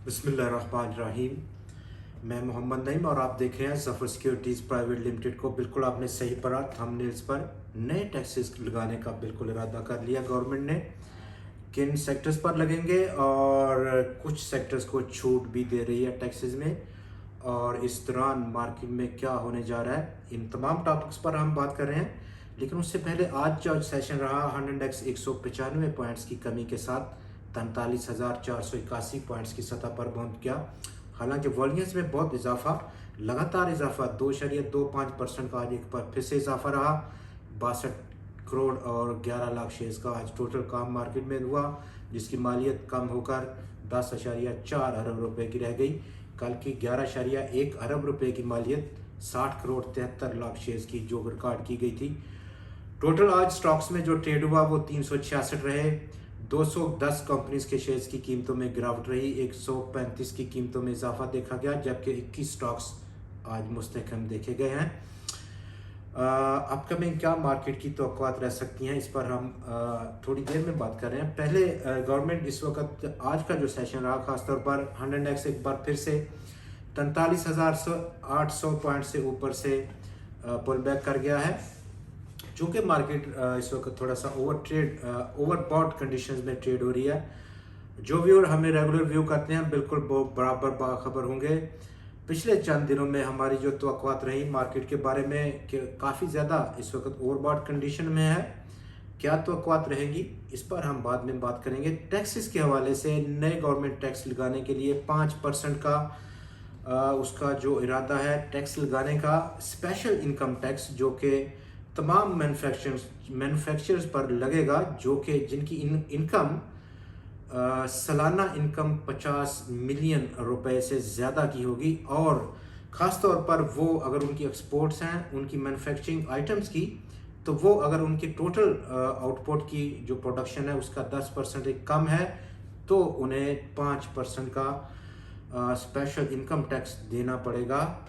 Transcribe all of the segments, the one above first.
बिस्मिल्लाहिर्रहमानिर्रहीम। मैं मोहम्मद नईम और आप देख रहे हैं ज़फ़र सिक्योरिटीज़ प्राइवेट लिमिटेड को। बिल्कुल आपने सही पढ़ा, थंबनेल्स पर नए टैक्सेस लगाने का बिल्कुल इरादा कर लिया गवर्नमेंट ने। किन सेक्टर्स पर लगेंगे और कुछ सेक्टर्स को छूट भी दे रही है टैक्सेस में, और इस दौरान मार्केट में क्या होने जा रहा है, इन तमाम टॉपिक्स पर हम बात कर रहे हैं। लेकिन उससे पहले आज जो सेशन रहा, 100 195 पॉइंट्स की कमी के साथ 43,481 पॉइंट्स की सतह पर पहुंच गया। हालांकि वॉल्यूम्स में बहुत इजाफा, लगातार इजाफा 2.25% का आज एक बार फिर से इजाफा रहा। 62 करोड़ और 11 लाख शेयर्स का आज टोटल काम मार्केट में हुआ, जिसकी मालियत कम होकर 10.4 अरब रुपए की रह गई। कल की 11.1 अरब रुपए की मालियत 60 करोड़ 73 लाख शेयर्स की जो रिकॉर्ड की गई थी। टोटल आज स्टॉक्स में जो ट्रेड हुआ वो 366 रहे। 210 कंपनीज के शेयर्स की कीमतों में गिरावट रही, 135 की कीमतों में इजाफा देखा गया, जबकि 21 स्टॉक्स आज मुस्तहकम देखे गए हैं। अपकमिंग क्या मार्केट की तवक्कुआत रह सकती हैं, इस पर हम थोड़ी देर में बात कर रहे हैं। पहले गवर्नमेंट इस वक्त आज का जो सेशन रहा, खासतौर पर 100 एक बार फिर से 43,800 पॉइंट से ऊपर से पुल बैक कर गया है। चूँकि मार्केट इस वक्त थोड़ा सा ओवरबॉट कंडीशंस में ट्रेड हो रही है। जो व्यूअर हमें रेगुलर व्यू करते हैं बिल्कुल बराबर बाखबर होंगे। पिछले चंद दिनों में हमारी जो तवक्कुआत रही मार्केट के बारे में कि काफ़ी ज़्यादा इस वक्त ओवरबॉट कंडीशन में है, क्या तवक्कुआत रहेगी इस पर हम बाद में बात करेंगे। टैक्सेस के हवाले से नए गवर्नमेंट टैक्स लगाने के लिए 5% का उसका जो इरादा है टैक्स लगाने का, स्पेशल इनकम टैक्स, जो कि तमाम मैन्युफैक्चरर्स पर लगेगा, जो कि जिनकी इनकम सालाना इनकम 50 मिलियन रुपए से ज़्यादा की होगी, और ख़ास तौर पर वो अगर उनकी एक्सपोर्ट्स हैं उनकी मैन्युफैक्चरिंग आइटम्स की, तो वो अगर उनकी टोटल आउटपुट की जो प्रोडक्शन है उसका 10% कम है तो उन्हें 5% का स्पेशल इनकम टैक्स देना पड़ेगा।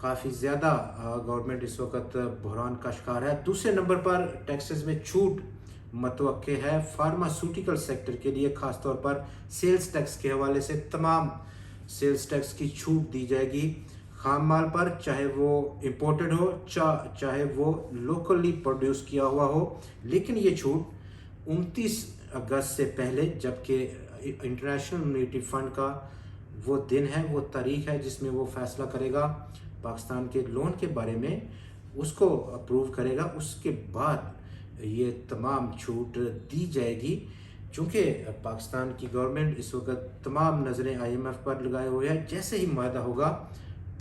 काफ़ी ज़्यादा गवर्नमेंट इस वक्त बहरान का शिकार है। दूसरे नंबर पर टैक्सेस में छूट मतवक्के है फार्मास्यूटिकल सेक्टर के लिए, ख़ास तौर पर सेल्स टैक्स के हवाले से तमाम सेल्स टैक्स की छूट दी जाएगी खाम माल पर, चाहे वो इम्पोर्टेड हो चाहे वो लोकली प्रोड्यूस किया हुआ हो। लेकिन ये छूट 29 अगस्त से पहले, जबकि इंटरनेशनल मॉनेटरी फंड का वो दिन है, वो तारीख है जिसमें वो फैसला करेगा पाकिस्तान के लोन के बारे में, उसको अप्रूव करेगा, उसके बाद ये तमाम छूट दी जाएगी। चूँकि पाकिस्तान की गवर्नमेंट इस वक्त तमाम नज़रें IMF पर लगाए हुए है। जैसे ही मायदा होगा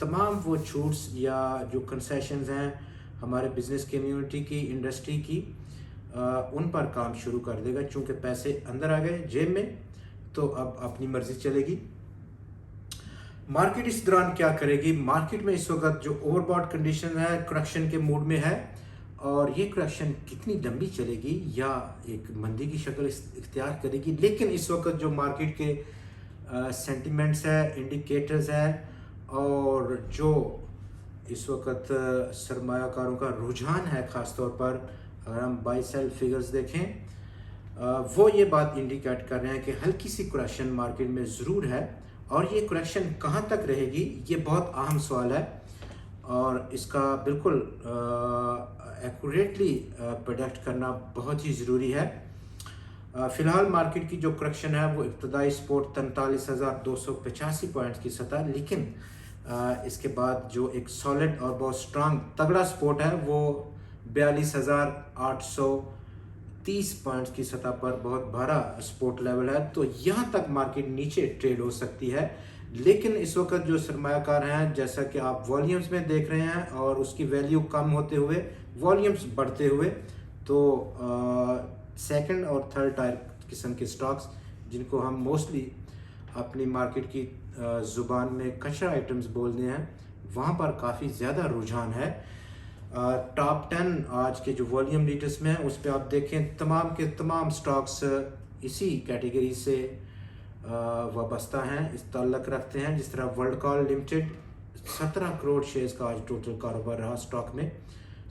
तमाम वो छूट्स या जो कंसेशंस हैं हमारे बिजनेस कम्युनिटी की, इंडस्ट्री की, उन पर काम शुरू कर देगा। चूँकि पैसे अंदर आ गए जेब में, तो अब अपनी मर्जी चलेगी। मार्केट इस दौरान क्या करेगी? मार्केट में इस वक्त जो ओवरबॉट कंडीशन है, करेक्शन के मूड में है, और ये करेक्शन कितनी लंबी चलेगी या एक मंदी की शक्ल इख्तियार करेगी। लेकिन इस वक्त जो मार्केट के सेंटिमेंट्स है, इंडिकेटर्स है, और जो इस वक्त सरमायाकारों का रुझान है, ख़ास तौर पर अगर हम बाई सेल फिगर्स देखें, वो ये बात इंडिकेट कर रहे हैं कि हल्की सी करेक्शन मार्केट में ज़रूर है। और ये करेक्शन कहाँ तक रहेगी, ये बहुत अहम सवाल है, और इसका बिल्कुल एक्यूरेटली प्रेडिक्ट करना बहुत ही ज़रूरी है। फ़िलहाल मार्केट की जो करेक्शन है वो इब्तदाई सपोर्ट 43,285 पॉइंट्स की सतह, लेकिन इसके बाद जो एक सॉलिड और बहुत स्ट्रांग तगड़ा सपोर्ट है वो 42,830 पॉइंट्स की सतह पर बहुत भारा सपोर्ट लेवल है। तो यहाँ तक मार्केट नीचे ट्रेड हो सकती है। लेकिन इस वक्त जो सरमायाकार हैं, जैसा कि आप वॉल्यूम्स में देख रहे हैं, और उसकी वैल्यू कम होते हुए वॉल्यूम्स बढ़ते हुए, तो सेकंड और थर्ड टायर किस्म के स्टॉक्स, जिनको हम मोस्टली अपनी मार्केट की ज़ुबान में कचरा आइटम्स बोलते हैं, वहाँ पर काफ़ी ज़्यादा रुझान है। टॉप 10 आज के जो वॉल्यूम लीडर्स में है उस पर आप देखें, तमाम के तमाम स्टॉक्स इसी कैटेगरी से वाबस्ता हैं, इस ताल्लुक़ रखते हैं। जिस तरह वर्ल्डकॉन लिमिटेड 17 करोड़ शेयर्स का आज टोटल कारोबार रहा स्टॉक में,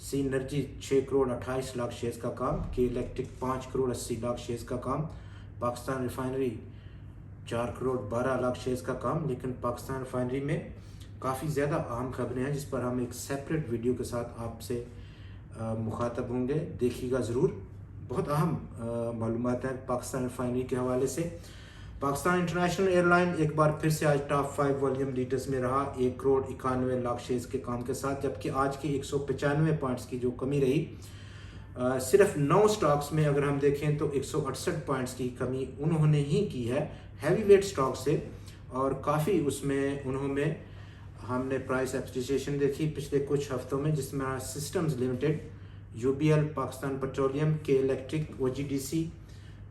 सी एनर्जी 6 करोड़ 28 लाख शेयर्स का काम, के इलेक्ट्रिक 5 करोड़ 80 लाख शेयर्स का काम, पाकिस्तान रिफाइनरी 4 करोड़ 12 लाख शेयर्स का कम, लेकिन पाकिस्तान रिफाइनरी में काफ़ी ज़्यादा अहम खबरें हैं जिस पर हम एक सेपरेट वीडियो के साथ आपसे मुखातब होंगे। देखिएगा ज़रूर, बहुत अहम मालूमात हैं पाकिस्तान रिफाइनरी के हवाले से। पाकिस्तान इंटरनेशनल एयरलाइन एक बार फिर से आज टॉप 5 वॉल्यूम लीडर्स में रहा 1 करोड़ 91 लाख शेयर्स के काम के साथ, जबकि आज के 195 पॉइंट्स की जो कमी रही, सिर्फ 9 स्टॉक्स में अगर हम देखें तो 168 पॉइंट्स की कमी उन्होंने ही की है हैवी वेट स्टॉक से। और काफ़ी उसमें उन्होंने हमने प्राइस एप्रिसिएशन देखी पिछले कुछ हफ्तों में, जिसमें systems limited, UBL, Pakistan petroleum, K electric, OGDC,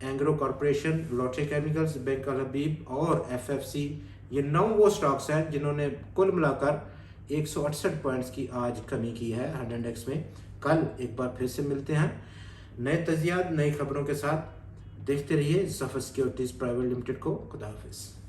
Engro corporation, lottery chemicals, bank Al Habib और एफएफसी, ये 9 वो स्टॉक्स हैं जिन्होंने कुल मिलाकर 168 पॉइंट्स की आज कमी की है हंड्रेड इंडेक्स में। कल एक बार फिर से मिलते हैं नए तजियात, नई खबरों के साथ। देखते रहिए ज़फर सिक्योरिटीज़ प्राइवेट लिमिटेड को। खुदा हाफिज़।